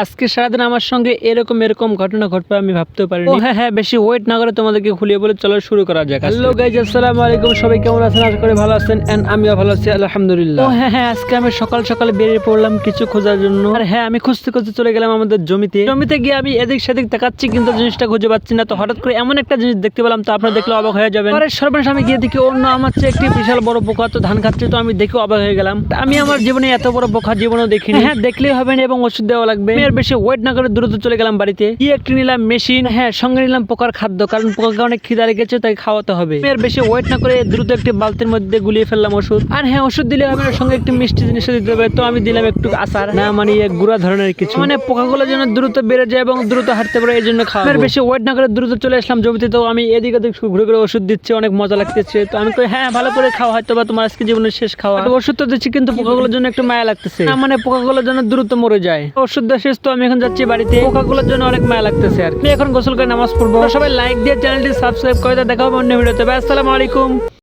আজকে সারাদিন আমার সঙ্গে এরকম ঘটনা ঘটবে আমি ভাবতেও পারিনি। হ্যাঁ, বেশি ওয়েট না করে তোমাদেরকে খুলিয়ে বলে চলো শুরু করা যাক। হ্যালো গাইজ, আসসালামু আলাইকুম। সবাই কেমন আছেন? আশা করি ভালো আছেন এন্ড আমিও ভালো আছি আলহামদুলিল্লাহ। হ্যাঁ, আজকে আমি সকাল সকাল বেরিয়ে পড়লাম কিছু খোঁজার জন্য। আর হ্যাঁ, আমি খুঁজতে চলে গেলাম আমাদের জমিতে গিয়ে আমি এদিক সেদিক তাকাচ্ছি কিন্তু জিনিসটা খুঁজে পাচ্ছি না। তো হঠাৎ করে এমন একটা জিনিস দেখতে পেলাম, তো আপনারা দেখলে অবাক হয়ে যাবেন। পরে সর্বনাশ, আমি গিয়ে দেখি অন্য আমার চেয়ে একটি বিশাল বড় পোকা তো ধান খাচ্ছে। তো আমি দেখে অবাক হয়ে গেলাম। আমি আমার জীবনে এত বড় পোকা জীবনেও দেখিনি। হ্যাঁ, দেখলেই হবে না এবং ওষুধ দেওয়া লাগবে। আমি আর বেশি ওয়েট না করে দ্রুত চলে গেলাম বাড়িতে। কি একটি নিলাম মেশিন, হ্যাঁ সঙ্গে নিলাম পোকার খাদ্য, কারণ পোকাকে অনেক খিদা লেগেছে তাই খাওয়াতে হবে। আমি আর বেশি ওয়েট না করে দ্রুত একটি বালতির মধ্যে গুলিয়ে ফেললাম ওষুধ। আর হ্যাঁ, ওষুধ দিলে হবে না, সঙ্গে একটি মিষ্টি জিনিস দিতে হবে। তো আমি দিলাম একটু আচার, না মানে গুঁড়া ধরনের কিছু, মানে পোকাগুলো যেন দ্রুত বেড়ে যায় এবং দ্রুত হাঁটতে পারে, এই জন্য খাওয়া। আর বেশি ওয়েট না করে দ্রুত চলে আসলাম জমিতে। তো আমি এদিক ওদিক ঘুরে ঘুরে ওষুধ দিচ্ছে, অনেক মজা লাগতেছে। তো আমি কই হ্যাঁ, ভালো করে খাওয়া, হয়তো বা তোমার আজকে জীবনের শেষ খাওয়া। ওষুধ তো দিচ্ছি কিন্তু পোকাগুলোর জন্য একটু মায়া লাগতেছে, মানে পোকাগুলোর জন্য দ্রুত মরে যায়। ওষুধ দেওয়া শেষ, তো আমি এখন যাচ্ছি বাড়িতে। পোকাগুলোর জন্য অনেক মায়া লাগতেছে আর কি। এখন গোসল করে নামাজ পড়বো। সবাই লাইক দিয়ে চ্যানেলটি সাবস্ক্রাইব করে দেখা হবে অন্য ভিডিওতে। আসসালামু আলাইকুম।